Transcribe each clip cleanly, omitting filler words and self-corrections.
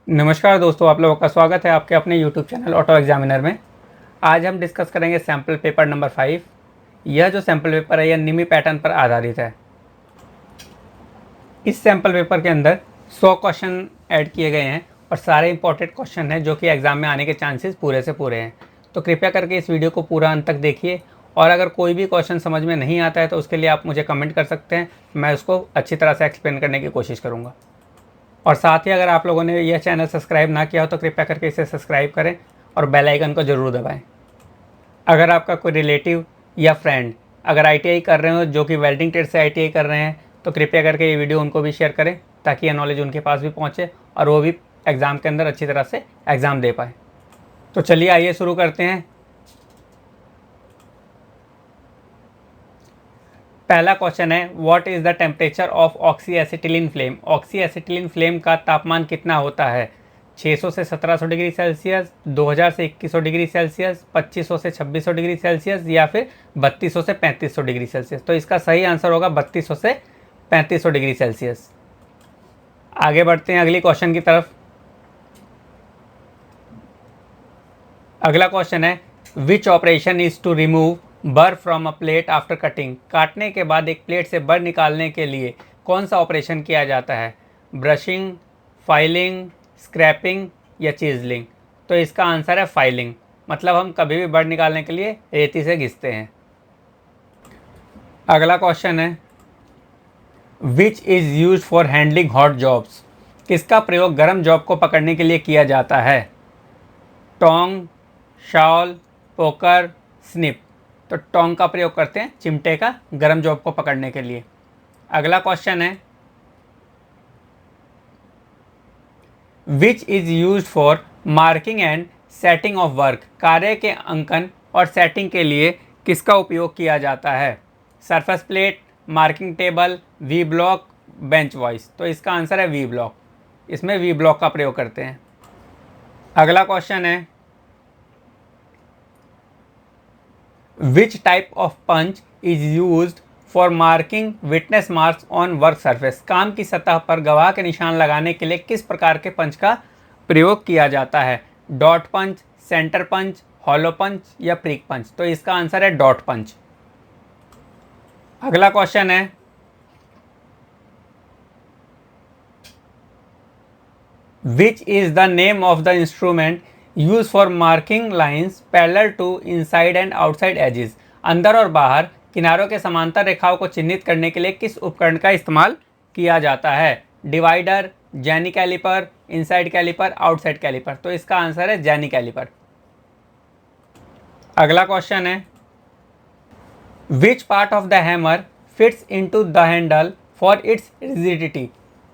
नमस्कार दोस्तों, आप लोगों का स्वागत है आपके अपने YouTube चैनल ऑटो एग्जामिनर में। आज हम डिस्कस करेंगे सैम्पल पेपर नंबर 5। यह जो सैम्पल पेपर है यह निमी पैटर्न पर आधारित है। इस सैम्पल पेपर के अंदर 100 क्वेश्चन ऐड किए गए हैं और सारे इंपॉर्टेंट क्वेश्चन हैं जो कि एग्ज़ाम में आने के चांसेस पूरे से पूरे हैं। तो कृपया करके इस वीडियो को पूरा अंत तक देखिए और अगर कोई भी क्वेश्चन समझ में नहीं आता है तो उसके लिए आप मुझे कमेंट कर सकते हैं, मैं उसको अच्छी तरह से एक्सप्लेन करने की कोशिश करूँगा। और साथ ही अगर आप लोगों ने यह चैनल सब्सक्राइब ना किया हो तो कृपया करके इसे सब्सक्राइब करें और बेल आइकन को ज़रूर दबाएं। अगर आपका कोई रिलेटिव या फ्रेंड अगर आईटीआई कर रहे हो, जो कि वेल्डिंग ट्रेड से आईटीआई कर रहे हैं, तो कृपया करके ये वीडियो उनको भी शेयर करें ताकि यह नॉलेज उनके पास भी पहुँचे और वो भी एग्ज़ाम के अंदर अच्छी तरह से एग्ज़ाम दे पाए। तो चलिए आइए शुरू करते हैं। पहला क्वेश्चन है, what is the temperature of oxy acetylene flame. Oxy acetylene flame का तापमान कितना होता है? 600 से 1700 डिग्री सेल्सियस, 2000 से 2100 डिग्री सेल्सियस, 2500 से 2600 डिग्री सेल्सियस या फिर 3200 से 3500 डिग्री सेल्सियस। तो इसका सही आंसर होगा 3200 से 3500 डिग्री सेल्सियस। आगे बढ़ते हैं अगली क्वेश्चन की तरफ। अगला क्वेश्चन है, which operation is to remove burr from a plate after cutting. काटने के बाद एक प्लेट से बर निकालने के लिए कौन सा ऑपरेशन किया जाता है? ब्रशिंग, फाइलिंग, स्क्रैपिंग या चीजलिंग। तो इसका आंसर है फाइलिंग, मतलब हम कभी भी बर निकालने के लिए रेती से घिसते हैं। अगला क्वेश्चन है, which is use for handling hot jobs. किसका प्रयोग गर्म जॉब को पकड़ने के लिए किया जाता है? Tong, shawl, poker, snip. तो टोंग का प्रयोग करते हैं चिमटे का गर्म जॉब को पकड़ने के लिए। अगला क्वेश्चन है, which is use for marking and setting of work. कार्य के अंकन और सेटिंग के लिए किसका उपयोग किया जाता है? Surface plate, marking table, V block, bench vice. तो इसका आंसर है वी ब्लॉक, इसमें वी ब्लॉक का प्रयोग करते हैं। अगला क्वेश्चन है, which type of punch is use for marking witness marks on work surface. काम की सतह पर गवाह के निशान लगाने के लिए किस प्रकार के पंच का प्रयोग किया जाता है? डॉट पंच, सेंटर पंच, हॉलो पंच या प्रिक पंच। तो इसका आंसर है डॉट पंच। अगला क्वेश्चन है, which is the name of the instrument use for marking lines parallel to inside and outside edges. अंदर और बाहर किनारों के समांतर रेखाओं को चिन्हित करने के लिए किस उपकरण का इस्तेमाल किया जाता है? Divider, jenny caliper, inside caliper, outside caliper. तो इसका आंसर है जैनी कैलिपर। अगला क्वेश्चन है, which part of the hammer fits into the handle for its rigidity.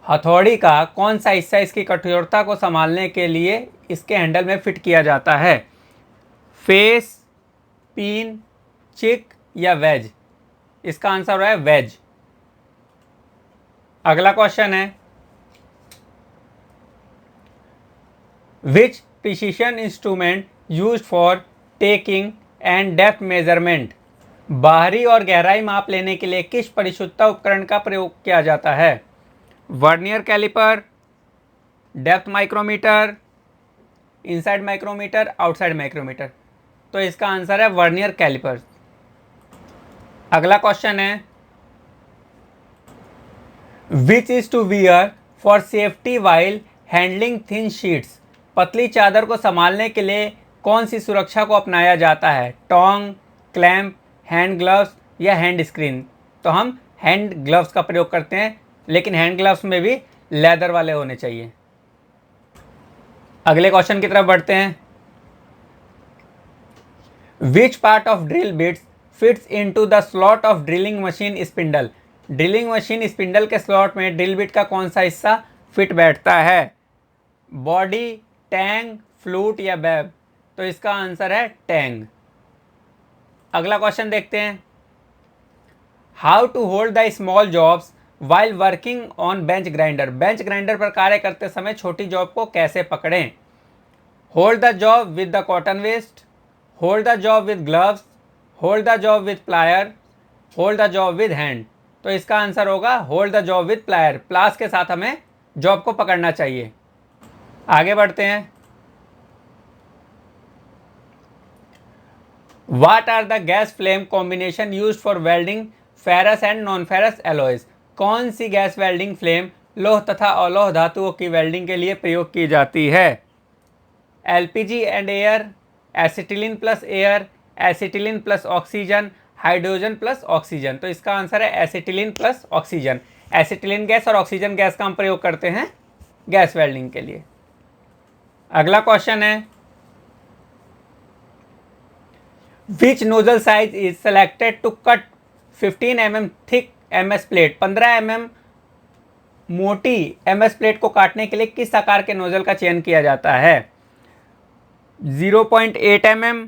हथौड़ी का कौन सा हिस्सा इसकी कठोरता को संभालने के लिए इसके हैंडल में फिट किया जाता है? फेस, पिन, चिक या वेज। इसका आंसर है वेज। अगला क्वेश्चन है, which precision instrument use for taking end depth measurement. बाहरी और गहराई माप लेने के लिए किस परिशुद्धता उपकरण का प्रयोग किया जाता है? Vernier caliper, depth micrometer, inside micrometer, outside micrometer. तो इसका आंसर है वर्नियर कैलिपर। अगला क्वेश्चन है, which is to wear for safety while handling thin sheets. पतली चादर को संभालने के लिए कौन सी सुरक्षा को अपनाया जाता है? टोंग, क्लैंप, हैंड ग्लव्स या हैंड स्क्रीन। तो हम हैंड ग्लव्स का प्रयोग करते हैं, लेकिन हैंड ग्लव्स में भी लेदर वाले होने चाहिए। अगले क्वेश्चन की तरफ बढ़ते हैं, which part of drill bits fits into the slot of drilling machine spindle. Drilling machine spindle के स्लॉट में ड्रिल बिट का कौन सा हिस्सा फिट बैठता है? बॉडी, टैंग, फ्लूट या बैब। तो इसका आंसर है टैंग। अगला क्वेश्चन देखते हैं, how to hold the small jobs while working on bench grinder. Bench grinder पर कार्य करते समय छोटी जॉब को कैसे पकड़ें? Hold the job with the cotton waste, hold the job with gloves, hold the job with plier, hold the job with hand. तो इसका आंसर होगा hold the job with plier. प्लास के साथ हमें जॉब को पकड़ना चाहिए। आगे बढ़ते हैं। What are the gas flame combination used for welding ferrous and non-ferrous alloys? कौन सी गैस वेल्डिंग फ्लेम लोह तथा अलोह धातुओं की वेल्डिंग के लिए प्रयोग की जाती है? LPG and air, acetylene plus air, acetylene plus oxygen, hydrogen plus oxygen. तो इसका आंसर है acetylene plus oxygen. Acetylene gas और ऑक्सीजन गैस का हम प्रयोग करते हैं गैस वेल्डिंग के लिए। अगला क्वेश्चन है, which nozzle size is selected to cut 15 mm thick MS plate? 15 mm मोटी MS प्लेट को काटने के लिए किस आकार के नोजल का चयन किया जाता है? 0.8 mm,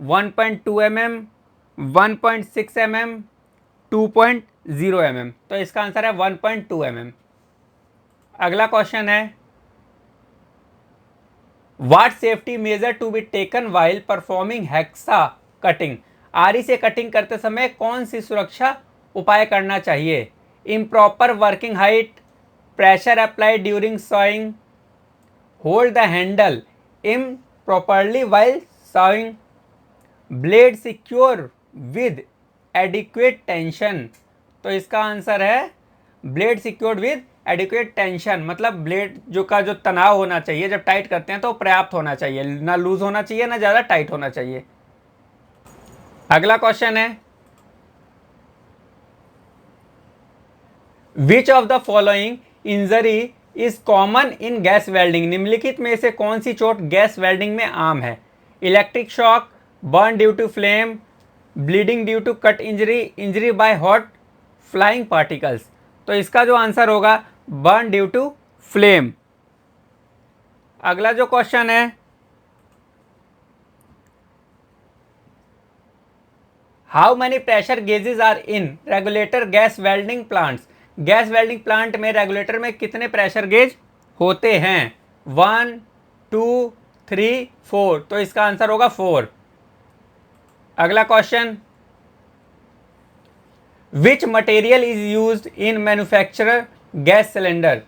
1.2 mm, 1.6 mm, 2.0 mm। तो इसका आंसर है 1.2 mm। अगला क्वेश्चन है, what safety measure to be taken while performing hacksaw cutting? आरी से कटिंग करते समय कौन सी सुरक्षा उपाय करना चाहिए? Improper working height, pressure applied during sawing, hold the handle improperly while sawing, blade secure with adequate tension. तो इसका आंसर है blade secured with adequate tension, मतलब ब्लेड जो तनाव होना चाहिए जब टाइट करते हैं तो पर्याप्त होना चाहिए, ना लूज होना चाहिए ना ज़्यादा टाइट होना चाहिए। अगला क्वेश्चन है, विच of the following injury is common in gas welding? निम्नलिखित में से कौन सी चोट गैस वेल्डिंग में आम है? Electric shock, burn due to flame, bleeding due to cut injury, injury by hot flying particles. तो इसका जो आंसर होगा बर्न ड्यू टू फ्लेम। अगला जो क्वेश्चन है, how many pressure gauges are in regulator gas welding plants? Gas welding plant में regulator में कितने प्रेशर गेज होते हैं? 1, 2, 3, 4। तो इसका आंसर होगा 4। अगला question, which material is used in manufacturer gas cylinder?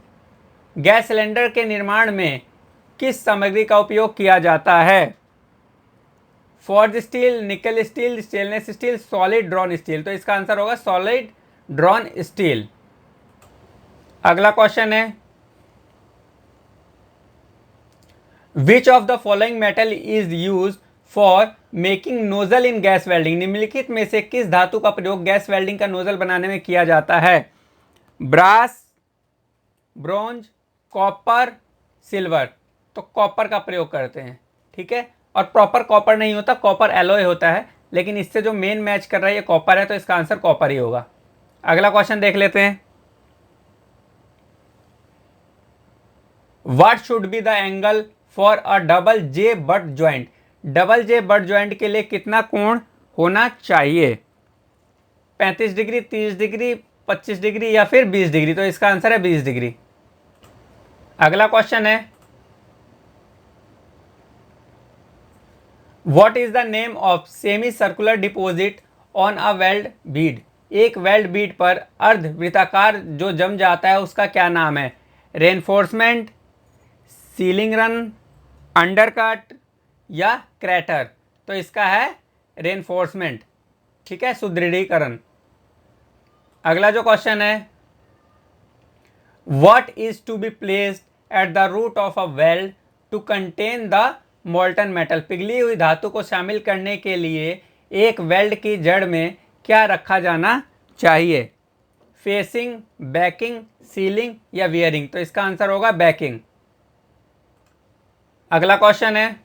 Gas cylinder के निर्माण में किस सामग्री का उपयोग किया जाता है? फॉर्ज स्टील, निकल steel, stainless steel, solid drawn steel. तो इसका आंसर होगा सॉलिड ड्रॉन स्टील। अगला क्वेश्चन है, विच of the following metal is used for making nozzle in gas welding? निम्नलिखित में से किस धातु का प्रयोग गैस वेल्डिंग का नोजल बनाने में किया जाता है? Brass, bronze, copper, silver. तो कॉपर का प्रयोग करते हैं, ठीक है। और प्रॉपर कॉपर नहीं होता, कॉपर एलॉय होता है, लेकिन इससे जो मेन मैच कर रहा है ये कॉपर है, तो इसका आंसर कॉपर ही होगा। अगला क्वेश्चन देख लेते हैं, what should be the angle for a double J but joint? Double J but joint के लिए कितना कोण होना चाहिए? 35 डिग्री, 30 डिग्री, 25 डिग्री या फिर 20 डिग्री? तो इसका आंसर है 20 डिग्री। अगला क्वेश्चन है, what is the name of semi circular deposit on a weld Beed? एक वेल्ड बीड पर अर्ध वृत्ताकार जो जम जाता है उसका क्या नाम है? रेनफोर्समेंट, सीलिंग रन, अंडरकट या क्रैटर? तो इसका है रेनफोर्समेंट, ठीक है, सुदृढ़ीकरण। अगला जो क्वेश्चन है, what is to be placed at the root of a weld to contain the molten metal? पिघली हुई धातु को शामिल करने के लिए एक वेल्ड की जड़ में क्या रखा जाना चाहिए? फेसिंग, बैकिंग, सीलिंग या वियरिंग? तो इसका आंसर होगा बैकिंग। अगला क्वेश्चन है,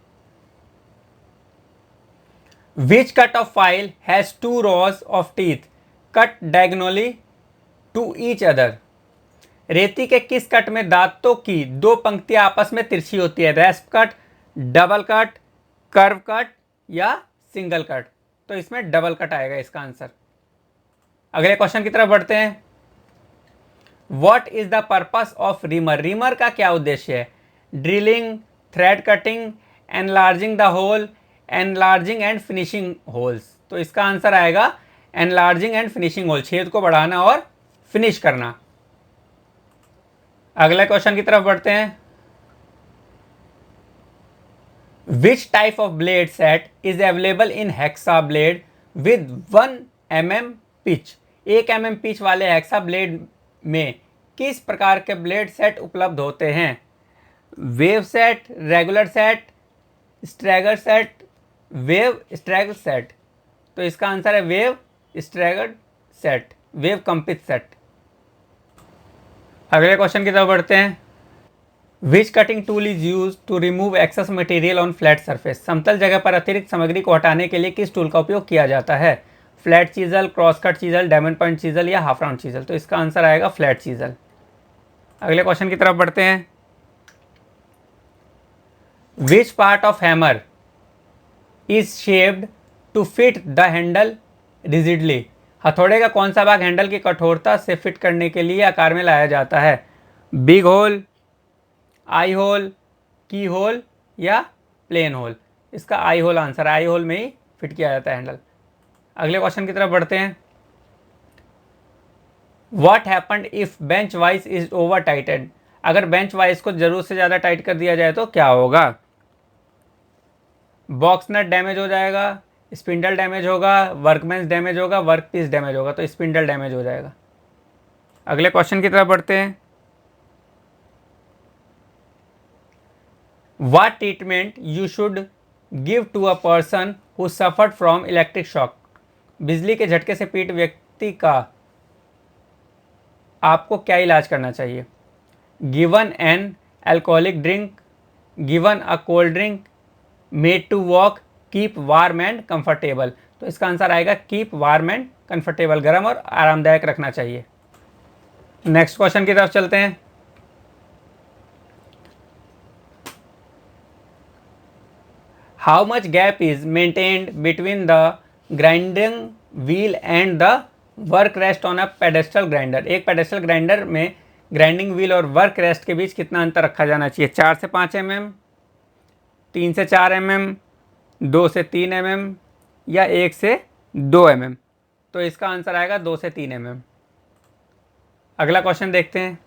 which cut of file has 2 rows of teeth cut diagonally to each other? रेती के किस कट में दांतों की 2 पंक्तियां आपस में तिरछी होती है? Rasp cut, double cut, curve cut या सिंगल कट? तो इसमें डबल कट आएगा इसका आंसर। अगले क्वेश्चन की तरफ बढ़ते हैं, what is the purpose of reamer? Reamer का क्या उद्देश्य है? Drilling, thread cutting, enlarging the hole, enlarging and finishing holes? तो इसका आंसर आएगा एनलार्जिंग एंड फिनिशिंग होल, छेद को बढ़ाना और फिनिश करना। अगले क्वेश्चन की तरफ बढ़ते हैं, which type of blade set is available in hexa blade with 1 mm pitch. 1 mm pitch वाले हेक्सा ब्लेड में किस प्रकार के ब्लेड सेट उपलब्ध होते हैं? Wave set, regular set, stagger set, wave stagger set. तो इसका आंसर है वेव स्ट्रैगर सेट, वेव कंपित सेट। अगले क्वेश्चन की तरफ बढ़ते हैं। Which cutting tool is use to remove excess material on flat surface. समतल जगह पर अतिरिक्त सामग्री को हटाने के लिए किस टूल का उपयोग किया जाता है? Flat chisel, cross cut chisel, diamond point chisel या हाफ राउंड चीजल। तो इसका आंसर आएगा फ्लैट चीजल। अगले क्वेश्चन की तरफ बढ़ते हैं। Which part of hammer is shaped to fit the handle rigidly. हथौड़े का कौन सा भाग हैंडल की कठोरता से फिट करने के लिए आकार में लाया जाता है? बिग होल, आई होल, की होल या प्लेन होल। इसका आई होल आंसर, आई होल में ही फिट किया जाता है हैंडल। अगले क्वेश्चन की तरफ बढ़ते हैं। What happened if bench vice is over tighted. अगर बेंच वाइस को जरूरत से ज़्यादा टाइट कर दिया जाए तो क्या होगा? बॉक्स नट डैमेज हो जाएगा, स्पिंडल डैमेज होगा, वर्कबेंच डैमेज होगा, वर्क पीस डैमेज होगा। तो स्पिंडल डैमेज हो जाएगा। अगले क्वेश्चन की तरफ बढ़ते हैं। What treatment you should give to a person who suffered from electric shock। बिजली के झटके से पीड़ित व्यक्ति का आपको क्या इलाज करना चाहिए? Given an alcoholic drink, given a cold drink, made to walk, keep warm and comfortable. तो इसका आंसर आएगा कीप वार्म एंड कंफर्टेबल, गर्म और आरामदायक रखना चाहिए। नेक्स्ट क्वेश्चन की तरफ चलते हैं। How much gap is maintained between the grinding wheel and the work rest on a pedestal grinder. एक पेडेस्टल ग्राइंडर में ग्राइंडिंग व्हील और वर्क रेस्ट के बीच कितना अंतर रखा जाना चाहिए? 4 से 5 mm, 3 से 4 mm, 2 से 3 mm या 1 से 2 mm। तो इसका आंसर आएगा 2 से 3 mm। अगला क्वेश्चन देखते हैं।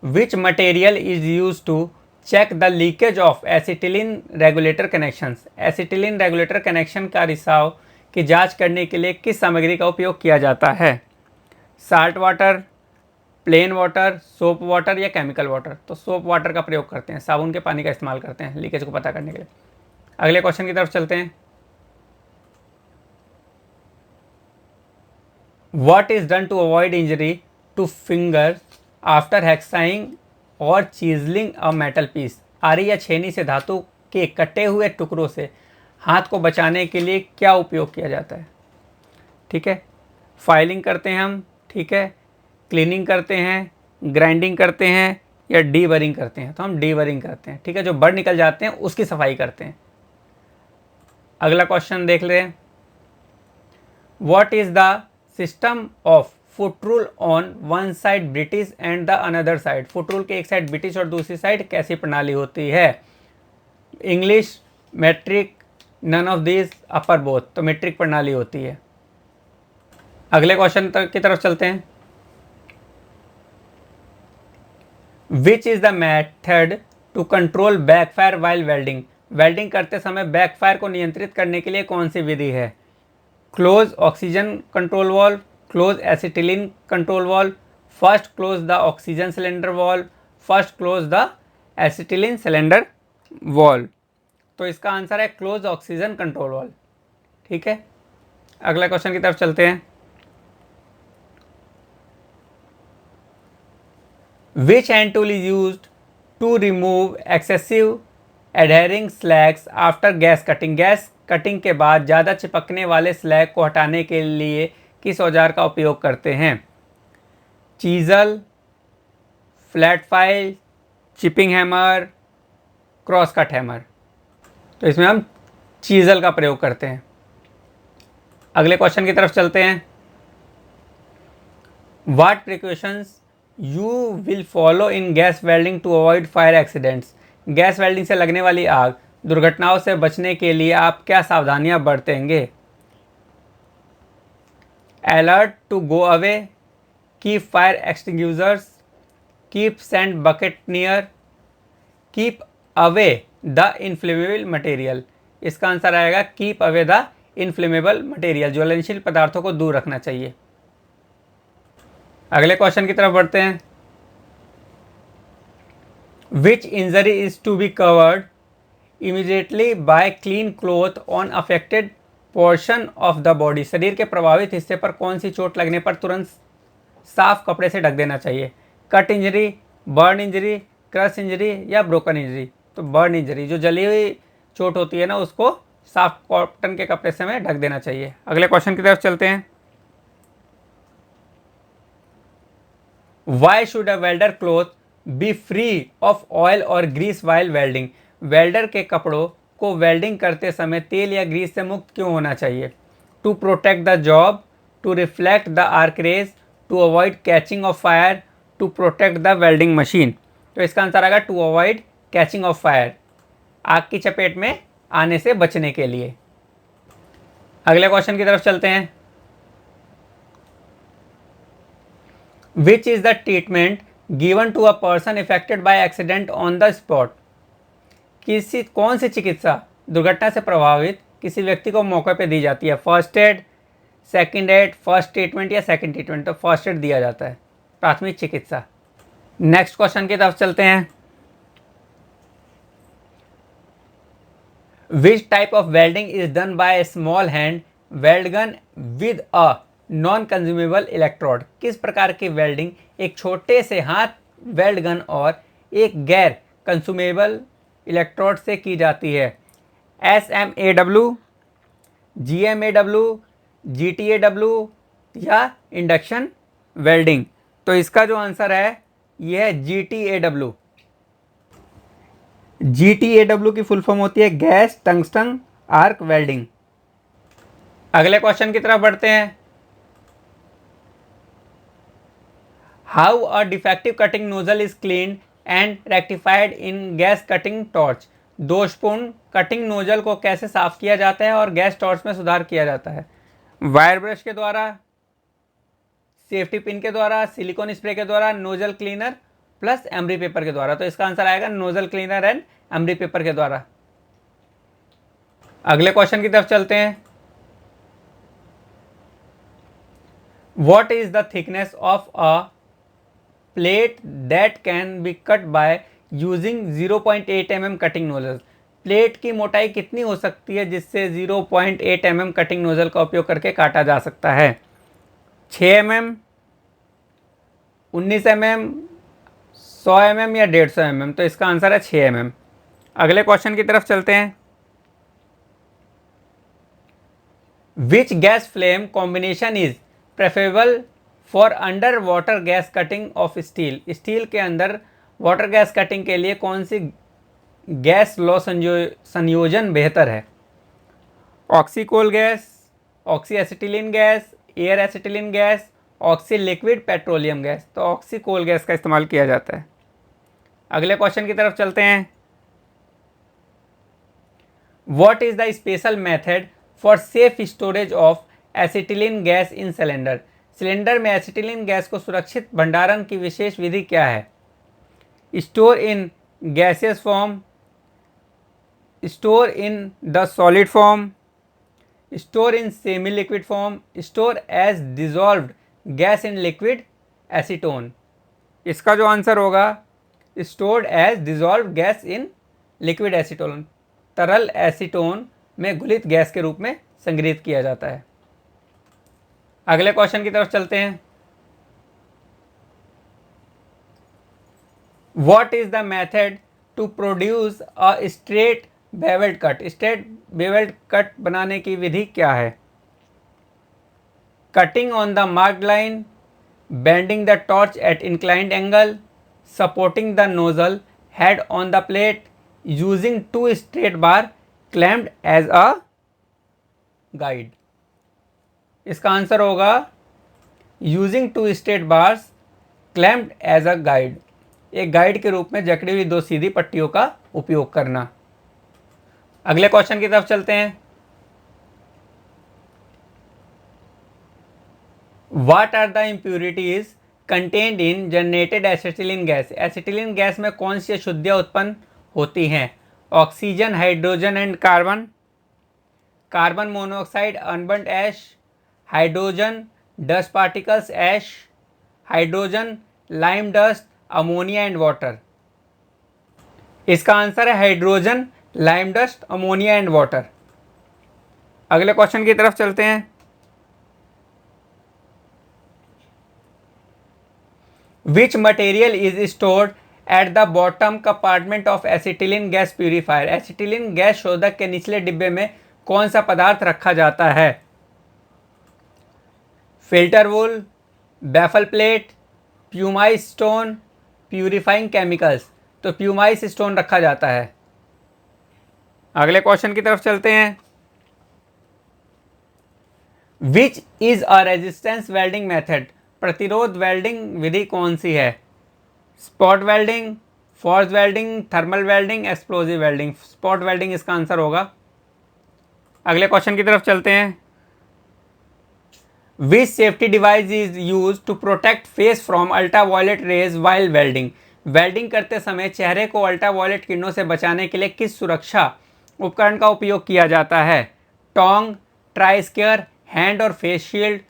Which material is use to check the leakage of acetylene regulator connections. Acetylene regulator connection का रिसाव की जांच करने के लिए किस सामग्री का उपयोग किया जाता है? Salt water, plain water, soap water या केमिकल वाटर। तो सोप वाटर का प्रयोग करते हैं, साबुन के पानी का इस्तेमाल करते हैं लीकेज को पता करने के लिए। अगले क्वेश्चन की तरफ चलते हैं। What is done to avoid injury to finger after hacksawing और चीजलिंग अ मेटल पीस। आरी या छेनी से धातु के कटे हुए टुकड़ों से हाथ को बचाने के लिए क्या उपयोग किया जाता है? ठीक है, फाइलिंग करते हैं हम, ठीक है, क्लीनिंग करते हैं, ग्राइंडिंग करते हैं या डीबरिंग करते हैं। तो हम डीबरिंग करते हैं, ठीक है, जो बर्ड निकल जाते हैं उसकी सफाई करते हैं। अगला क्वेश्चन देख लें। What is the system of foot rule on one side British and the another side. Foot rule के एक साइड ब्रिटिश और दूसरी साइड कैसी प्रणाली होती है? English, metric, none of this, upper both. तो मेट्रिक प्रणाली होती है। अगले क्वेश्चन की तरफ चलते हैं। Which is the method to control backfire while welding. Welding करते समय बैकफायर को नियंत्रित करने के लिए कौन सी विधि है? Close oxygen control valve, close acetylene control valve, first close the oxygen cylinder valve, first close the acetylene cylinder valve. तो इसका आंसर है क्लोज ऑक्सीजन कंट्रोल वाल्व। ठीक है, अगला क्वेश्चन की तरफ चलते हैं। Which hand tool is used to remove excessive adhering slags after gas cutting. Gas cutting के बाद ज़्यादा चिपकने वाले स्लैग को हटाने के लिए किस औजार का उपयोग करते हैं? Chisel, flat file, chipping hammer, cross cut hammer. तो इसमें हम चीजल का प्रयोग करते हैं। अगले क्वेश्चन की तरफ चलते हैं। What precautions you will follow in gas welding to avoid fire accidents. Gas welding से लगने वाली आग दुर्घटनाओं से बचने के लिए आप क्या सावधानियां बरतेंगे? Alert to go away, keep fire extinguishers, keep sand bucket near, keep away the inflammable material. इसका आंसर आएगा keep away the inflammable material, ज्वलनशील पदार्थों को दूर रखना चाहिए। अगले क्वेश्चन की तरफ बढ़ते हैं। Which injury is to be covered immediately by clean cloth on affected portion of the body. शरीर के प्रभावित हिस्से पर कौन सी चोट लगने पर तुरंत साफ कपड़े से ढक देना चाहिए? Cut injury, burn injury, crush injury या ब्रोकन इंजरी? तो बर्न इंजरी, जो जली हुई चोट होती है ना, उसको साफ कॉटन के कपड़े से हमें ढक देना चाहिए। अगले क्वेश्चन की तरफ चलते हैं। Why should a welder cloth B free of oil और ग्रीस वाइल वेल्डिंग। वेल्डर के कपड़ों को वेल्डिंग करते समय तेल या ग्रीस से मुक्त क्यों होना चाहिए? To protect the job, to reflect the arc rays, to avoid catching of fire, to protect the welding machine. तो इसका आंसर आएगा to avoid catching of fire, आग की चपेट में आने से बचने के लिए। अगले क्वेश्चन की तरफ चलते हैं। Which is the treatment given to a person affected by accident on the spot. कौन सी चिकित्सा दुर्घटना से प्रभावित किसी व्यक्ति को मौके पे दी जाती है? First aid, second aid, first treatment या सेकंड ट्रीटमेंट? तो फर्स्ट एड दिया जाता है, प्राथमिक चिकित्सा। नेक्स्ट क्वेश्चन की तरफ चलते हैं। Which type of welding is done by A small hand weld gun with a non consumable electrode. किस प्रकार की वेल्डिंग एक छोटे से हाथ वेल्ड गन और एक गैर कंज्यूमेबल इलेक्ट्रोड से की जाती है? SMAW, GMAW, GTAW या इंडक्शन वेल्डिंग? तो इसका जो आंसर है यह है GTAW। GTAW की फुल फॉर्म होती है गैस टंगस्टन आर्क वेल्डिंग। अगले क्वेश्चन की तरफ बढ़ते हैं। How a defective cutting nozzle is cleaned and rectified in gas cutting torch. दोषपूर्ण कटिंग नोजल को कैसे साफ किया जाता है और गैस टॉर्च में सुधार किया जाता है? वायर ब्रश के द्वारा, सेफ्टी पिन के द्वारा, सिलिकॉन स्प्रे के द्वारा, nozzle cleaner plus emery paper के द्वारा? तो इसका आंसर आएगा nozzle cleaner and emery paper के द्वारा। अगले क्वेश्चन की तरफ चलते हैं। What is the thickness of a plate that can be cut by using 0.8 mm cutting nozzle. Plate की मोटाई कितनी हो सकती है जिससे 0.8 mm कटिंग नोजल का उपयोग करके काटा जा सकता है? 6 mm, 19 mm, 100 mm या 150 mm? तो इसका आंसर है 6 mm। अगले क्वेश्चन की तरफ चलते हैं। Which gas flame combination is preferable for under water gas cutting of steel. Steel के अंदर वाटर गैस कटिंग के लिए कौन सी गैस लॉ संयोजन बेहतर है? Oxy coal gas, oxy acetylene gas, air acetylene gas, oxy liquid petroleum gas? तो oxy coal gas का इस्तेमाल किया जाता है। अगले क्वेश्चन की तरफ चलते हैं। What is the special method for safe storage of acetylene gas in cylinder. Cylinder में एसिटिलीन गैस को सुरक्षित भंडारण की विशेष विधि क्या है? Store in gaseous form, store in the solid form, store in semi liquid form, store as dissolved gas in liquid acetone? इसका जो आंसर होगा stored as dissolved gas in liquid acetone, तरल एसीटोन में घुलित गैस के रूप में संग्रहित किया जाता है। अगले क्वेश्चन की तरफ चलते हैं। What is the method to produce a straight beveled cut? Straight bevelled cut बनाने की विधि क्या है? Cutting on the marked line, bending the torch at inclined angle, supporting the nozzle head on the plate, using 2 straight bar clamped as a guide? इसका answer होगा using 2 straight bars clamped as a guide, एक guide के रूप में जकड़ी हुई 2 सीधी पट्टियों का उपयोग करना। अगले क्वेश्चन की तरफ चलते हैं। What are the impurities contained in generated acetylene gas? Acetylene gas में कौन सी अशुद्धियां उत्पन्न होती हैं? Oxygen, hydrogen and carbon, carbon monoxide, unburned ash, hydrogen, dust particles, ash, hydrogen, lime dust, ammonia and water. इसका आंसर है hydrogen, lime dust, ammonia and water. अगले क्वेश्चन की तरफ चलते हैं। Which material is stored at the bottom compartment of acetylene gas purifier. Acetylene gas शोधक के निचले डिब्बे में कौन सा पदार्थ रखा जाता है? Filter wool, baffle plate, pumice stone, purifying chemicals. तो प्यूमाइस स्टोन रखा जाता है। अगले क्वेश्चन की तरफ चलते हैं। Which is a resistance welding method. प्रतिरोध वेल्डिंग विधि कौन सी है? Spot welding, force welding, thermal welding, explosive welding. Spot welding इसका आंसर होगा। अगले क्वेश्चन की तरफ चलते हैं। Which safety device is use to protect face from ultraviolet rays while welding. Welding करते समय चेहरे को अल्ट्रावायलेट किरणों से बचाने के लिए किस सुरक्षा उपकरण का उपयोग किया जाता है? टोंग, ट्राई स्केयर, हैंड और फेस शील्ड,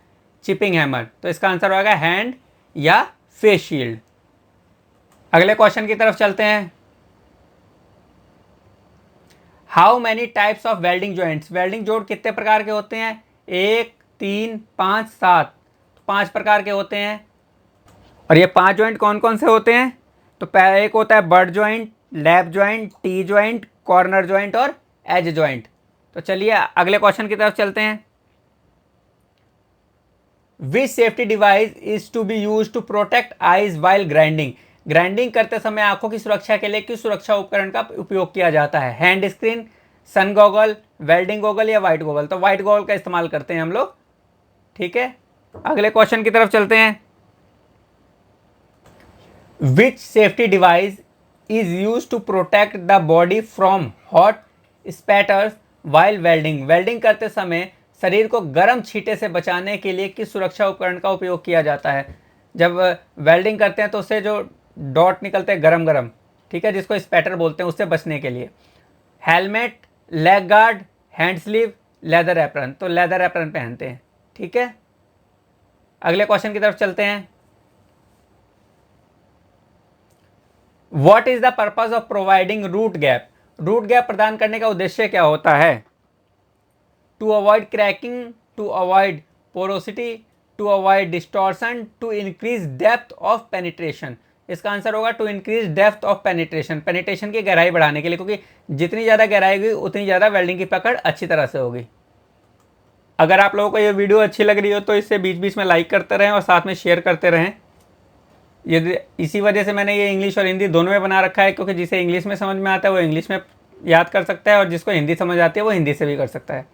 चिपिंग हैमर। तो इसका आंसर होगा हैंड या फेस शील्ड। अगले क्वेश्चन की तरफ चलते हैं। How many types of welding joints. Welding जोड़ कितने प्रकार के होते हैं? 1, 3, 5, 7। 5 प्रकार के होते हैं। और ये 5 ज्वाइंट कौन कौन से होते हैं? तो पहला एक होता है butt joint, lap joint, T joint, corner joint और एज ज्वाइंट। तो चलिए अगले क्वेश्चन की तरफ चलते हैं। Which safety device is to be use to protect eyes while grinding. Grinding करते समय आंखों की सुरक्षा के लिए किस सुरक्षा उपकरण का उपयोग किया जाता है? हैंड स्क्रीन, सन गॉगल, वेल्डिंग गॉगल या व्हाइट गॉगल। तो व्हाइट गॉगल का इस्तेमाल करते हैं हम लोग। ठीक है, अगले क्वेश्चन की तरफ चलते हैं। Which safety device is use to protect the body from hot spatters while welding. Welding करते समय शरीर को गर्म छींटे से बचाने के लिए किस सुरक्षा उपकरण का उपयोग किया जाता है? जब वेल्डिंग करते हैं तो उससे जो डॉट निकलते हैं गरम गरम, ठीक है, जिसको स्पैटर बोलते हैं, उससे बचने के लिए helmet, leg guard, hand sleeve, leather apron. तो लेदर एप्रन पहनते हैं। ठीक है, अगले क्वेश्चन की तरफ चलते हैं। What is the purpose of providing root gap. Root gap प्रदान करने का उद्देश्य क्या होता है? To avoid cracking, to avoid porosity, to avoid distortion, to increase depth of penetration. इसका आंसर होगा to increase depth of penetration. Penetration की गहराई बढ़ाने के लिए, क्योंकि जितनी ज़्यादा गहराई होगी उतनी ज़्यादा वेल्डिंग की पकड़ अच्छी तरह से होगी। अगर आप लोगों को ये वीडियो अच्छी लग रही हो तो इसे बीच बीच में लाइक करते रहें और साथ में शेयर करते रहें। ये इसी वजह से मैंने ये इंग्लिश और हिंदी दोनों में बना रखा है, क्योंकि जिसे इंग्लिश में समझ में आता है वो इंग्लिश में याद कर सकता है और जिसको हिंदी समझ आती है वो हिंदी से भी कर सकता है।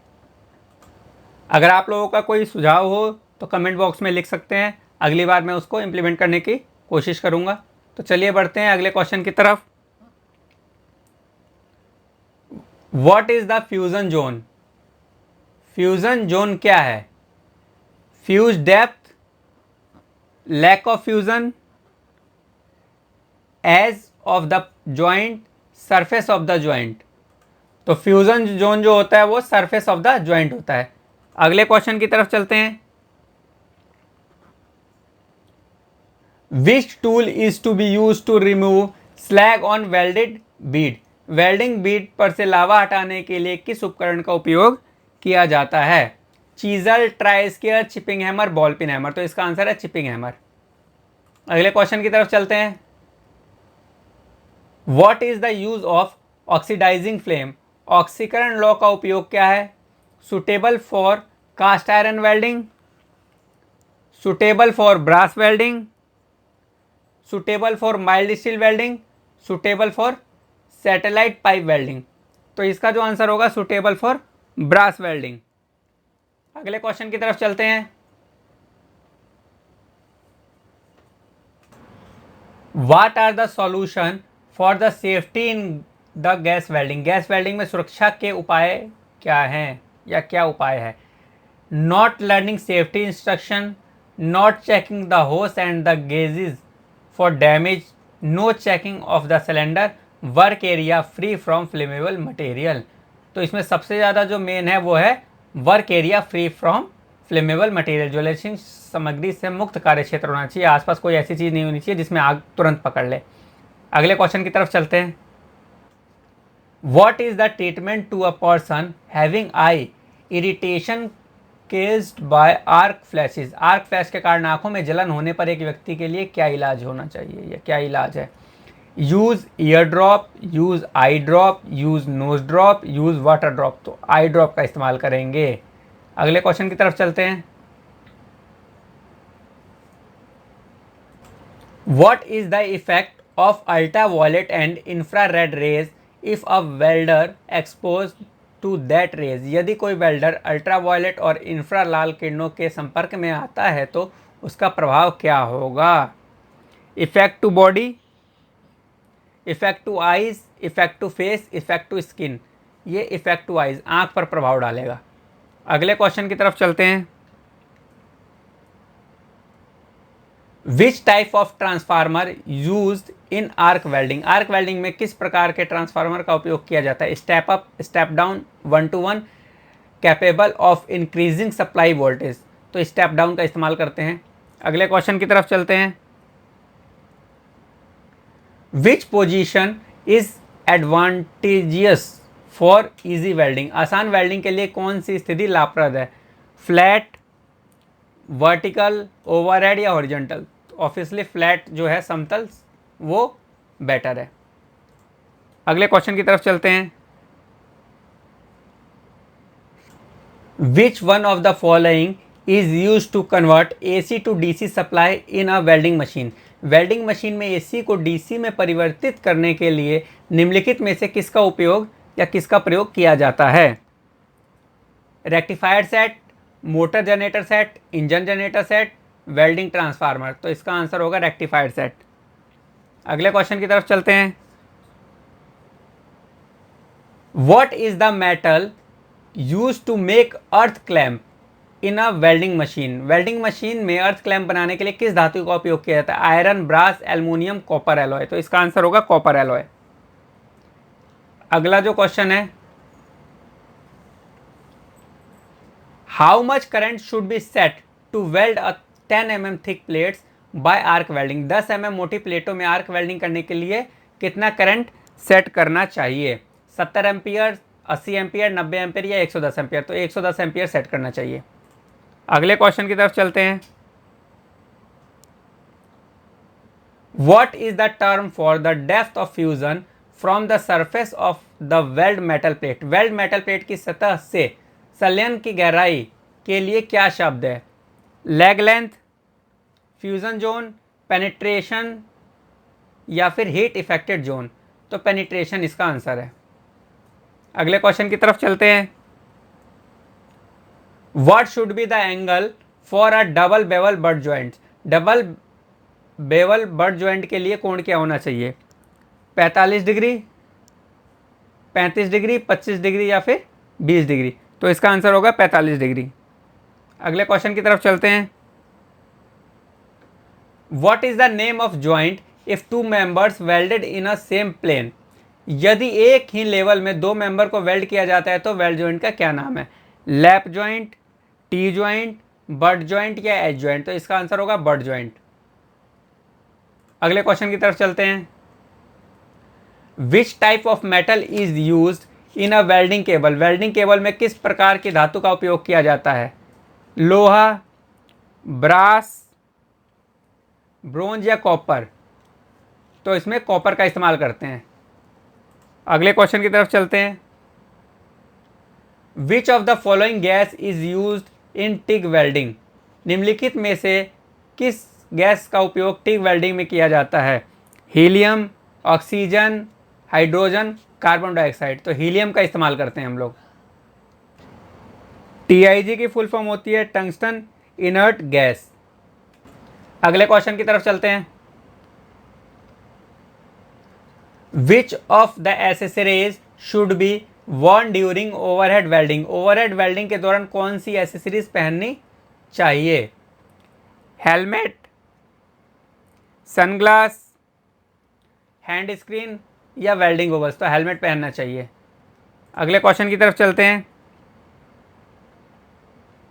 अगर आप लोगों का कोई सुझाव हो तो कमेंट बॉक्स में लिख सकते हैं, अगली बार मैं उसको इम्प्लीमेंट करने की कोशिश करूँगा। तो चलिए बढ़ते हैं अगले क्वेश्चन की तरफ। What is the fusion zone. Fusion zone क्या है? Fuse depth, lack of fusion, edge of the joint, surface of the joint. तो फ्यूजन जोन जो होता है वो सरफेस ऑफ द ज्वाइंट होता है। अगले क्वेश्चन की तरफ चलते हैं। Which tool is to be use to remove slag on welded bead. Welding bead पर से लावा हटाने के लिए किस उपकरण का उपयोग किया जाता है? Chisel, try square, chipping hammer, ball pin hammer. तो इसका आंसर है चिपिंग हैमर। अगले क्वेश्चन की तरफ चलते हैं। What is the use of oxidising flame. ऑक्सीकरण लॉ का उपयोग क्या है? Suitable for cast iron welding, suitable for brass welding, suitable for mild steel welding, suitable for satellite pipe welding. तो इसका जो आंसर होगा सुटेबल फॉर ब्रास वेल्डिंग। अगले क्वेश्चन की तरफ चलते हैं। What are the solution for the safety in the gas welding. Gas welding में सुरक्षा के उपाय क्या हैं या क्या उपाय है? Not learning safety instruction, not checking the hose and the gauges for damage, no checking of the cylinder, work area free from flammable material. तो इसमें सबसे ज़्यादा जो मेन है वो है work area free from flammable material. ज्वलनशील सामग्री से मुक्त कार्य क्षेत्र होना चाहिए, आसपास कोई ऐसी चीज़ नहीं होनी चाहिए जिसमें आग तुरंत पकड़ ले। अगले क्वेश्चन की तरफ चलते हैं। What is the treatment to a person having eye irritation caused by arc flashes? Arc flash के कारण आंखों में जलन होने पर एक व्यक्ति के लिए क्या इलाज होना चाहिए या क्या इलाज है? Use ear drop, use eye drop, use nose drop, use water drop. तो आई ड्रॉप का इस्तेमाल करेंगे। अगले क्वेश्चन की तरफ चलते हैं। What is the effect of ultraviolet and infrared rays if a welder exposed to that rays? यदि कोई वेल्डर अल्ट्रावायलेट और इंफ्रालाल किरणों के संपर्क में आता है तो उसका प्रभाव क्या होगा? Effect to body, effect to eyes, effect to face, effect to skin. ये इफेक्ट टू आईज, आंख पर प्रभाव डालेगा। अगले क्वेश्चन की तरफ चलते हैं। Which type of transformer used in arc welding? Arc welding में किस प्रकार के ट्रांसफार्मर का उपयोग किया जाता है? Step up, step down, 1 to 1, capable of increasing supply voltage. तो स्टेप डाउन का इस्तेमाल करते हैं। अगले क्वेश्चन की तरफ चलते हैं। Which position is advantageous for easy welding? आसान वेल्डिंग के लिए कौन सी स्थिति लाभप्रद है? फ्लैट, वर्टिकल, ओवरहेड या हॉरिजॉन्टल? ऑब्वियसली फ्लैट जो है, समतल, वो बेटर है। अगले क्वेश्चन की तरफ चलते हैं। Which one of the following is use to convert AC to DC supply in a welding machine? Welding machine में एसी को डीसी में परिवर्तित करने के लिए निम्नलिखित में से किसका उपयोग या किसका प्रयोग किया जाता है? Rectifier set, motor generator set, engine generator set, welding transformer. तो इसका आंसर होगा रेक्टिफायर सेट। अगले क्वेश्चन की तरफ चलते हैं। What is the metal use to make earth clamp in a welding machine? Welding machine में अर्थ क्लैम्प बनाने के लिए किस धातु का उपयोग किया जाता है? Iron, brass, aluminium, copper alloy. तो इसका आंसर होगा कॉपर एलॉय। अगला जो क्वेश्चन है, how much current should be set to weld a 10 mm thick plates by arc welding? 10 mm मोटी प्लेटों में आर्क वेल्डिंग करने के लिए कितना करंट सेट करना चाहिए? 70 एम्पियर, 80 एम्पियर, 90 एम्पियर या 110 एम्पियर? तो 110 एम्पियर सेट करना चाहिए। अगले क्वेश्चन की तरफ चलते हैं। What is the term for the depth of fusion from the surface of the weld metal plate? Weld metal plate की सतह से संलयन की गहराई के लिए क्या शब्द है? Leg length, fusion zone, penetration या फिर हीट इफेक्टेड जोन? तो पेनिट्रेशन इसका आंसर है। अगले क्वेश्चन की तरफ चलते हैं। What should be the angle for a double bevel but joint? Double bevel but joint के लिए कोण क्या होना चाहिए? 45 डिग्री, 35 डिग्री, 25 डिग्री या फिर 20 डिग्री? तो इसका आंसर होगा 45 डिग्री। अगले क्वेश्चन की तरफ चलते हैं। What is the name of joint if two members welded in a same plane? यदि एक ही लेवल में दो मेंबर को वेल्ड किया जाता है तो वेल्ड ज्वाइंट का क्या नाम है? Lap joint, T joint, but joint या एज ज्वाइंट? तो इसका आंसर होगा बट ज्वाइंट। अगले क्वेश्चन की तरफ चलते हैं। Which type of metal is used in a welding cable? Welding cable में किस प्रकार की धातु का उपयोग किया जाता है? लोहा, ब्रास, ब्रोंज या कॉपर? तो इसमें कॉपर का इस्तेमाल करते हैं। अगले क्वेश्चन की तरफ चलते हैं। Which of the following gas is used in TIG welding? निम्नलिखित में से किस गैस का उपयोग टिग वेल्डिंग में किया जाता है? Helium, oxygen, hydrogen, carbon dioxide? तो हीलियम का इस्तेमाल करते हैं हम लोग। TIG की फुल फॉर्म होती है टंगस्टन इनर्ट गैस। अगले क्वेश्चन की तरफ चलते हैं। Which of the accessories should be worn during overhead welding? Overhead welding के दौरान कौन सी एसेसरीज पहननी चाहिए? हेलमेट, सनग्लास, हैंड स्क्रीन, या वेल्डिंग गोगल्स, तो हेलमेट पहनना चाहिए। अगले क्वेश्चन की तरफ चलते हैं।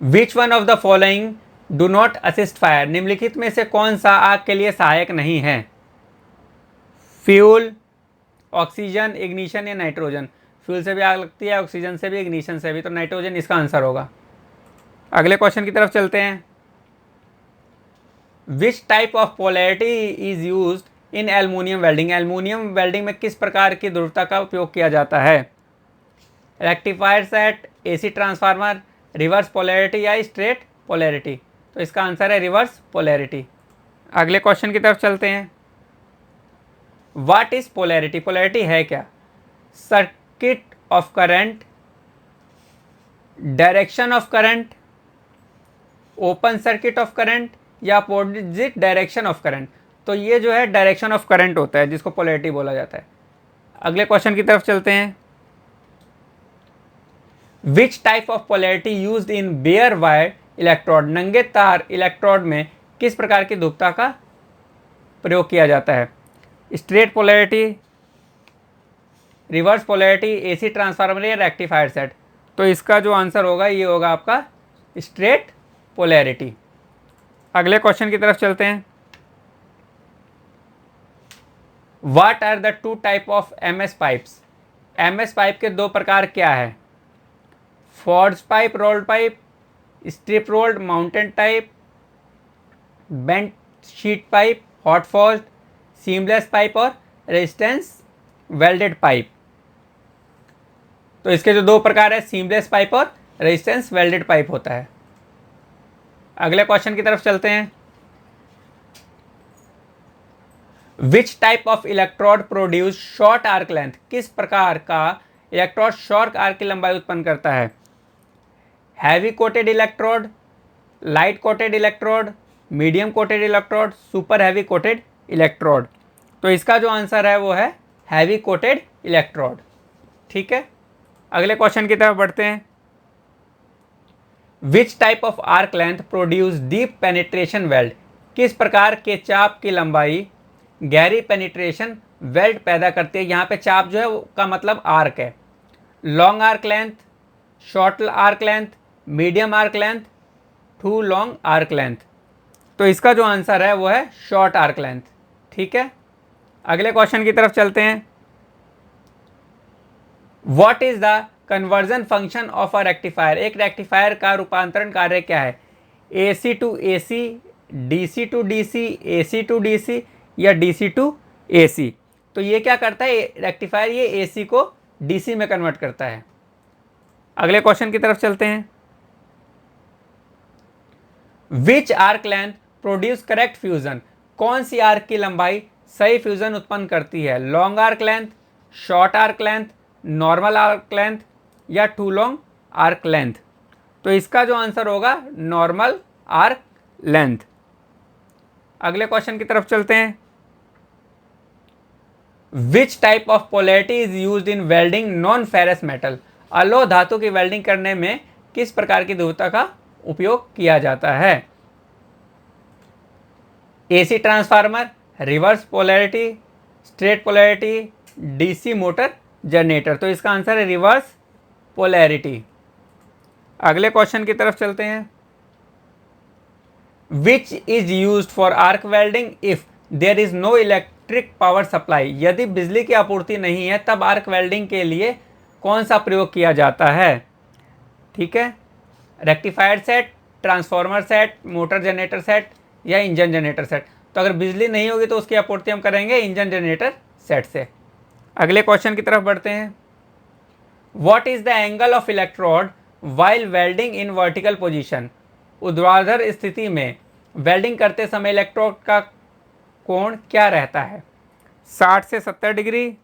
Which one of the following do not assist fire, निम्नलिखित में से कौन सा आग के लिए सहायक नहीं है? फ्यूल, ऑक्सीजन, इग्निशन या नाइट्रोजन। फ्यूल से भी आग लगती है, ऑक्सीजन से भी, इग्निशन से भी, तो नाइट्रोजन इसका आंसर होगा। अगले क्वेश्चन की तरफ चलते हैं। Which type of polarity is used in aluminium welding, aluminium welding में किस प्रकार की ध्रुवता का उपयोग किया जाता है? Rectifier set, AC transformer, reverse polarity या स्ट्रेट पोलैरिटी, तो इसका आंसर है रिवर्स पोलैरिटी। अगले क्वेश्चन की तरफ चलते हैं। व्हाट इज पोलैरिटी, पोलैरिटी है क्या? Circuit of current, direction of current, open circuit of current या अपोजिट डायरेक्शन ऑफ करंट, तो ये जो है डायरेक्शन ऑफ करंट होता है जिसको पोलैरिटी बोला जाता है। अगले क्वेश्चन की तरफ चलते हैं। Which type of polarity used in bare wire electrode, नंगे तार इलेक्ट्रोड में किस प्रकार की ध्रुवता का प्रयोग किया जाता है? Straight polarity, reverse polarity, AC transformer या रेक्टिफायर सेट, तो इसका जो आंसर होगा ये होगा आपका स्ट्रेट पोलैरिटी। अगले क्वेश्चन की तरफ चलते हैं। What are the two type of MS pipes, MS pipe के दो प्रकार क्या है? Forge pipe, rolled pipe, strip rolled, mountain type, bent sheet pipe, hot forged, seamless pipe और रेजिस्टेंस वेल्डेड पाइप, तो इसके जो दो प्रकार है सीमलेस पाइप और रेजिस्टेंस वेल्डेड पाइप होता है। अगले क्वेश्चन की तरफ चलते हैं। Which type of electrode produce short arc length, किस प्रकार का इलेक्ट्रोड शॉर्ट आर्क की लंबाई उत्पन्न करता है? Heavy coated electrode, light coated electrode, medium coated electrode, super heavy coated electrode, तो इसका जो आंसर है वो है हैवी कोटेड इलेक्ट्रोड। ठीक है, अगले क्वेश्चन की तरफ बढ़ते हैं। Which type of arc length produce deep penetration weld, किस प्रकार के चाप की लंबाई गहरी पेनिट्रेशन वेल्ड पैदा करती है? यहाँ पे चाप जो है का मतलब आर्क है। Long arc length, short arc length, medium arc length, too long arc length, तो इसका जो आंसर है वो है शॉर्ट आर्क लेंथ। ठीक है, अगले क्वेश्चन की तरफ चलते हैं। What is the conversion function of a rectifier, एक रेक्टिफायर का रूपांतरण कार्य क्या है? AC to AC, DC to DC, AC to DC या डीसी टू एसी, तो ये क्या करता है रेक्टिफायर, ये एसी को डीसी में कन्वर्ट करता है। अगले क्वेश्चन की तरफ चलते हैं। Which arc length produce correct fusion, कौन सी आर्क की लंबाई सही फ्यूजन उत्पन्न करती है? Long arc length, short arc length, normal arc length या टू लॉन्ग आर्क लेंथ, तो इसका जो आंसर होगा नॉर्मल आर्क लेंथ। अगले क्वेश्चन की तरफ चलते हैं। Which type of polarity is used in welding non ferrous metal, अलोह धातु की वेल्डिंग करने में किस प्रकार की ध्रुवता का उपयोग किया जाता है? AC transformer, reverse polarity, straight polarity, DC motor generator, तो इसका आंसर है रिवर्स पोलैरिटी। अगले क्वेश्चन की तरफ चलते हैं। Which is used for arc welding if there is no electric power supply, यदि बिजली की आपूर्ति नहीं है तब आर्क वेल्डिंग के लिए कौन सा प्रयोग किया जाता है? ठीक है, rectifier set, transformer set, motor generator set या इंजन जनरेटर सेट, तो अगर बिजली नहीं होगी तो उसकी आपूर्ति हम करेंगे इंजन जनरेटर सेट से। अगले क्वेश्चन की तरफ बढ़ते हैं। What is the angle of electrode while welding in vertical position, ऊर्ध्वाधर स्थिति में वेल्डिंग करते समय इलेक्ट्रोड का कोण क्या रहता है? 60 से 70 डिग्री,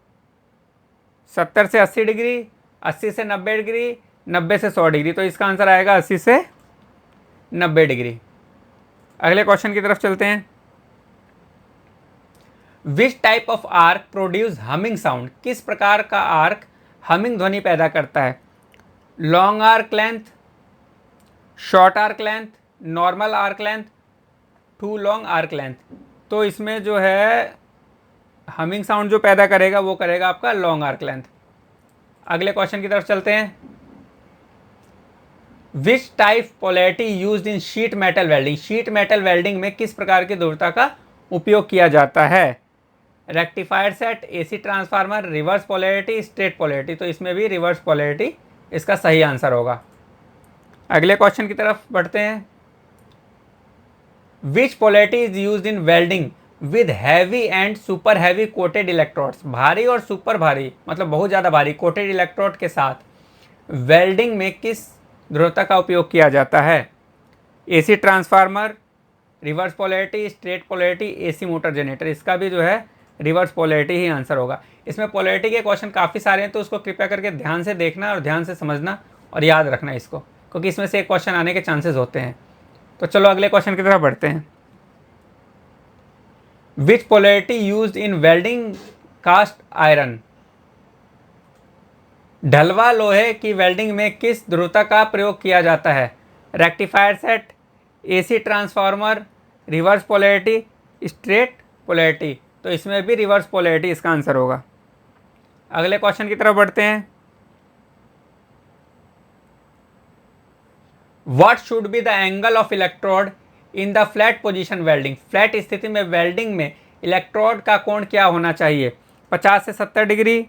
70 से 80 डिग्री, 80 से 90 डिग्री, 90 से 100 डिग्री, तो इसका आंसर आएगा 80 से 90 डिग्री। अगले क्वेश्चन की तरफ चलते हैं। Which type of arc produce humming sound, किस प्रकार का आर्क हमिंग ध्वनि पैदा करता है? Long arc length, short arc length, normal arc length, too long arc length, तो इसमें जो है हमिंग साउंड जो पैदा करेगा वो करेगा आपका लॉन्ग आर्क लेंथ। अगले क्वेश्चन की तरफ चलते हैं। Which type polarity used in sheet metal welding, sheet metal welding में किस प्रकार की ध्रुवता का उपयोग किया जाता है? Rectifier set, AC transformer, reverse polarity, straight polarity. तो इसमें भी रिवर्स पोलैरिटी इसका सही आंसर होगा। अगले क्वेश्चन की तरफ बढ़ते हैं। Which polarity is used in welding with heavy and super heavy coated electrodes, भारी और सुपर भारी मतलब बहुत ज़्यादा भारी कोटेड इलेक्ट्रोड के साथ वेल्डिंग में किस ध्रुवता का उपयोग किया जाता है? AC transformer, reverse polarity, straight polarity, AC motor generator. इसका भी जो है रिवर्स पोलैरिटी ही आंसर होगा। इसमें पोलैरिटी के क्वेश्चन काफ़ी सारे हैं, तो उसको कृपया करके ध्यान से देखना और ध्यान से समझना और याद रखना इसको, क्योंकि इसमें से एक क्वेश्चन आने के चांसेस होते हैं। तो चलो अगले क्वेश्चन की तरफ बढ़ते हैं। Which polarity used in welding cast iron, ढलवा लोहे की वेल्डिंग में किस ध्रुवता का प्रयोग किया जाता है? Rectifier set, AC transformer, reverse polarity, straight polarity. तो इसमें भी रिवर्स पोलैरिटी इसका आंसर होगा। अगले क्वेश्चन की तरफ बढ़ते हैं। What should be the angle of electrode in the flat position welding, flat स्थिति में वेल्डिंग में इलेक्ट्रोड का कोण क्या होना चाहिए? 50 से 70 डिग्री,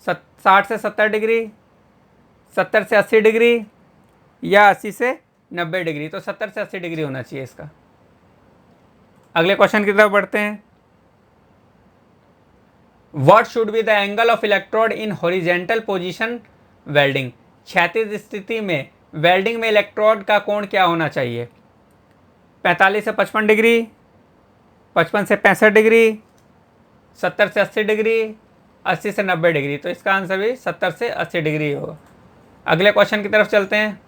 60 से 70 डिग्री, 70 से 80 डिग्री या 80 से 90 डिग्री। तो 70 से 80 डिग्री होना चाहिए इसका। अगले क्वेश्चन की तरफ बढ़ते हैं। What should be the angle of electrode in horizontal position welding, क्षैतिज स्थिति में वेल्डिंग में इलेक्ट्रोड का कोण क्या होना चाहिए? 45 से 55 डिग्री, 55 से 65 डिग्री, 70 से 80 डिग्री, 80 से 90 डिग्री। तो इसका आंसर भी 70 से 80 डिग्री होगा। अगले क्वेश्चन की तरफ चलते हैं।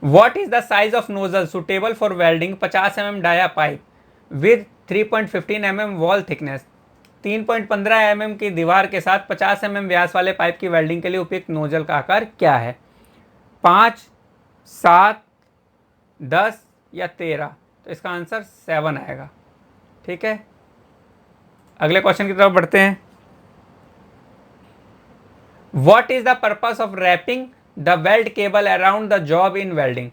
What is the size of nozzle suitable for welding 50 mm dia pipe with 3.15 mm wall thickness, 3.15 mm की दीवार के साथ 50 mm व्यास वाले पाइप की वेल्डिंग के लिए उपयुक्त नोजल का आकार क्या है? 5, 7, 10 या 13। तो इसका आंसर 7 आएगा। ठीक है, अगले क्वेश्चन की तरफ बढ़ते हैं। What is the purpose of wrapping the weld cable around the job in welding,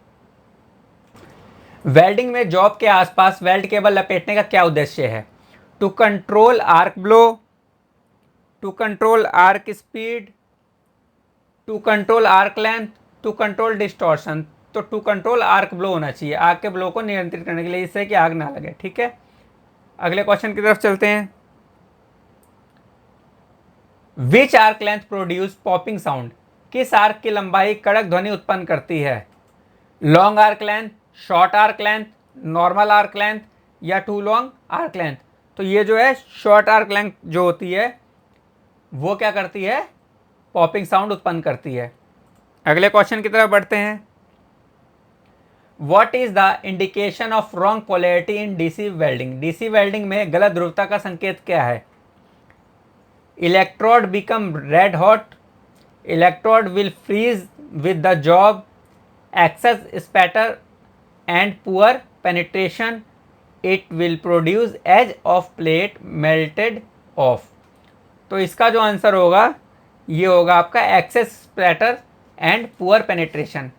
welding में जॉब के आसपास वेल्ड केबल लपेटने का क्या उद्देश्य है? To control arc blow, to control arc speed, to control arc length, to control distortion. तो to control arc blow होना चाहिए, आग के ब्लो को नियंत्रित करने के लिए, इससे कि आग ना लगे। ठीक है, अगले क्वेश्चन की तरफ चलते हैं। Which arc length produce popping sound, किस आर्क की लंबाई कड़क ध्वनि उत्पन्न करती है? Long arc length, short arc length, normal arc length या टू लॉन्ग आर्क लेंथ। तो ये जो है शॉर्ट आर्क लेंथ जो होती है वो क्या करती है? पॉपिंग साउंड उत्पन्न करती है। अगले क्वेश्चन की तरफ बढ़ते हैं। What is the indication of wrong polarity in DC welding, DC welding में गलत ध्रुवता का संकेत क्या है? Electrode become red hot, electrode will freeze with the job, excess spatter and poor penetration, it will produce edge of plate melted off. तो इसका जो आंसर होगा ये होगा आपका excess spatter and poor penetration.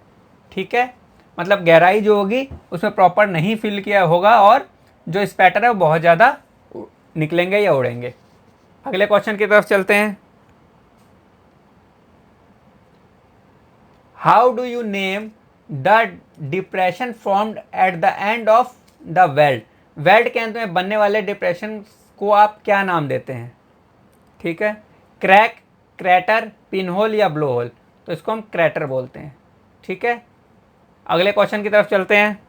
ठीक है, मतलब गहराई जो होगी उसमें प्रॉपर नहीं फिल किया होगा और जो स्पैटर है वो बहुत ज़्यादा निकलेंगे या उड़ेंगे। अगले क्वेश्चन की तरफ चलते हैं। How do you name the depression formed at the end of the weld, weld के अंत में बनने वाले डिप्रेशन को आप क्या नाम देते हैं? ठीक है, क्रैक, क्रैटर, पिनहोल या ब्लो होल। तो इसको हम क्रैटर बोलते हैं। ठीक है, अगले क्वेश्चन की तरफ चलते हैं।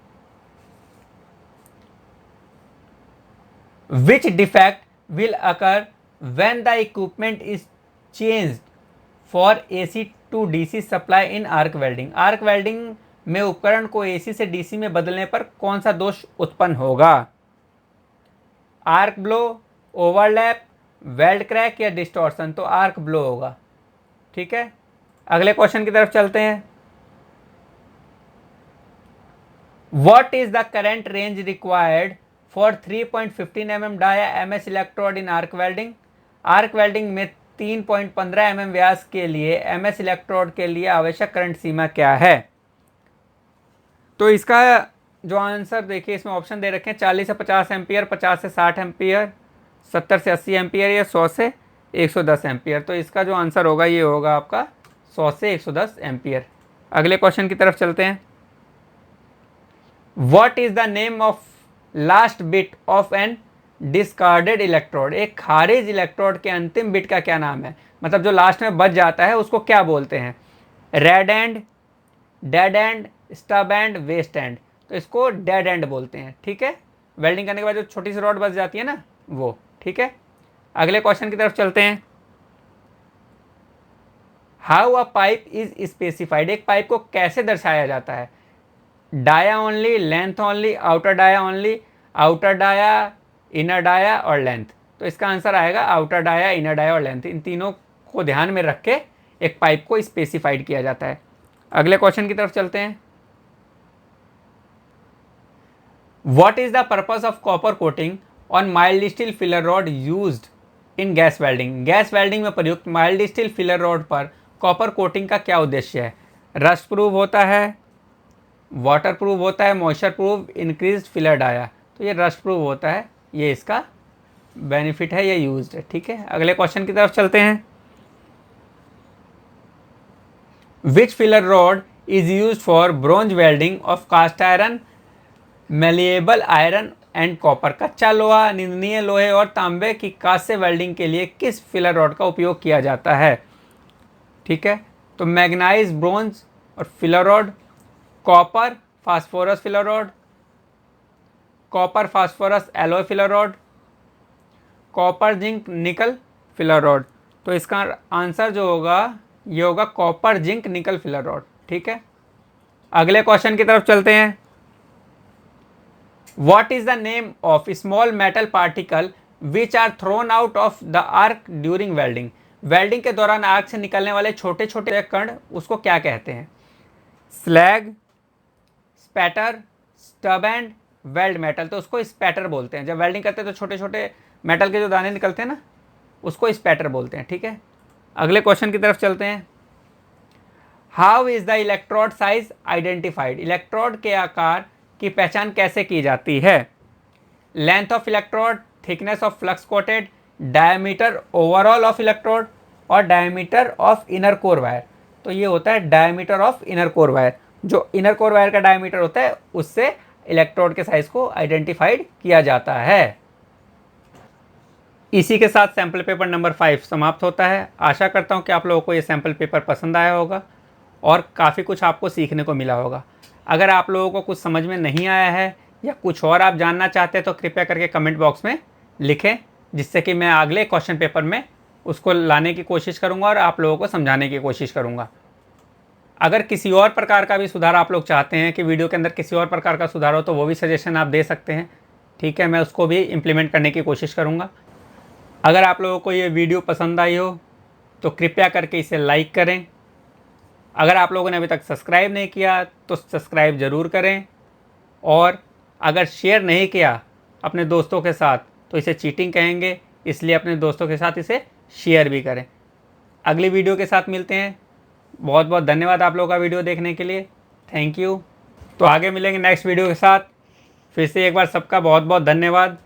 Which defect will occur when the equipment is changed for AC to DC supply in arc welding, arc welding में उपकरण को AC से DC में बदलने पर कौन सा दोष उत्पन्न होगा? Arc blow, overlap, weld crack या डिस्टॉर्शन। तो आर्क ब्लो होगा। ठीक है, अगले क्वेश्चन की तरफ चलते हैं। What is the current range required for 3.15 mm dia MS electrode in arc welding. Arc welding में 3.15 mm व्यास के लिए MS इलेक्ट्रोड के लिए आवश्यक करंट सीमा क्या है? तो इसका जो आंसर देखिए, इसमें ऑप्शन दे रखे हैं 40 से 50 एम्पियर, 50 से 60 एम्पियर, 70 से 80 एम्पियर या 100 से 110 एम्पियर। तो इसका जो आंसर होगा ये होगा आपका 100 से 110 एम्पियर। अगले क्वेश्चन की तरफ चलते हैं। What is the name of last bit of an discarded electrode? एक खारिज इलेक्ट्रोड के अंतिम बिट का क्या नाम है? मतलब जो लास्ट में बच जाता है उसको क्या बोलते हैं? Red end, dead end, stub end, waste end. तो इसको डेड एंड बोलते हैं। ठीक है, वेल्डिंग करने के बाद जो छोटी सी रॉड बच जाती है ना वो। ठीक है, अगले क्वेश्चन की तरफ चलते हैं। How a pipe is specified? एक पाइप को कैसे दर्शाया जाता है? Dia only, length only, outer dia only, outer dia, inner dia और लेंथ। तो इसका आंसर आएगा आउटर डाया, इनर डाया और लेंथ। इन तीनों को ध्यान में रख के एक पाइप को स्पेसिफाइड किया जाता है। अगले क्वेश्चन की तरफ चलते हैं। What is the purpose of copper coating on mild steel filler rod used in gas welding? Gas welding में प्रयुक्त माइल्ड स्टील फिलर रॉड पर कॉपर कोटिंग का क्या उद्देश्य है? रस्ट प्रूफ होता है, वाटर प्रूफ होता है, moisture proof, increase filler dia. तो ये रस्ट प्रूफ होता है, ये इसका बेनिफिट है, ये यूज्ड है। ठीक है, अगले क्वेश्चन की तरफ चलते हैं। Which filler rod is used for bronze welding of cast iron, malleable iron and copper? कच्चा लोहा, निंदनीय लोहे और तांबे की कास्ट से वेल्डिंग के लिए किस फिलर रॉड का उपयोग किया जाता है? ठीक है, तो मैग्नाइज ब्रोंज और filler rod, copper phosphorus filler rod, copper phosphorus alloy filler rod, copper zinc निकल फिलर रॉड। तो इसका आंसर जो होगा ये होगा कॉपर जिंक निकल फिलर रॉड। ठीक है, अगले क्वेश्चन की तरफ चलते हैं। What is the name of small metal particle which are thrown out of the arc during welding? Welding के दौरान आर्क से निकलने वाले छोटे छोटे कण उसको क्या कहते हैं? Slag, spatter, stub and weld metal. तो उसको स्पैटर बोलते हैं। जब वेल्डिंग करते हैं तो छोटे छोटे मेटल के जो दाने निकलते हैं ना उसको स्पैटर बोलते हैं। ठीक है, अगले क्वेश्चन की तरफ चलते हैं। How is the electrode size identified? Electrode के आकार की पहचान कैसे की जाती है? Length of electrode, thickness of flux coated, diameter overall of electrode और diameter of inner core wire. तो ये होता है diameter of inner core wire. जो इनर कोर वायर का डायमीटर होता है उससे इलेक्ट्रोड के साइज को आइडेंटिफाइड किया जाता है। इसी के साथ सैम्पल पेपर नंबर 5 समाप्त होता है। आशा करता हूँ कि आप लोगों को ये सैम्पल पेपर पसंद आया होगा और काफ़ी कुछ आपको सीखने को मिला होगा। अगर आप लोगों को कुछ समझ में नहीं आया है या कुछ और आप जानना चाहते हैं तो कृपया करके कमेंट बॉक्स में लिखें, जिससे कि मैं अगले क्वेश्चन पेपर में उसको लाने की कोशिश करूंगा और आप लोगों को समझाने की कोशिश करूंगा। अगर किसी और प्रकार का भी सुधार आप लोग चाहते हैं कि वीडियो के अंदर किसी और प्रकार का सुधार हो तो वो भी सजेशन आप दे सकते हैं। ठीक है, मैं उसको भी इम्प्लीमेंट करने की कोशिश करूँगा। अगर आप लोगों को ये वीडियो पसंद आई हो तो कृपया करके इसे लाइक करें। अगर आप लोगों ने अभी तक सब्सक्राइब नहीं किया तो सब्सक्राइब ज़रूर करें, और अगर शेयर नहीं किया अपने दोस्तों के साथ तो इसे चीटिंग कहेंगे, इसलिए अपने दोस्तों के साथ इसे शेयर भी करें। अगली वीडियो के साथ मिलते हैं। बहुत बहुत धन्यवाद आप लोगों का वीडियो देखने के लिए। Thank you. तो आगे मिलेंगे नेक्स्ट वीडियो के साथ। फिर से एक बार सबका बहुत बहुत धन्यवाद।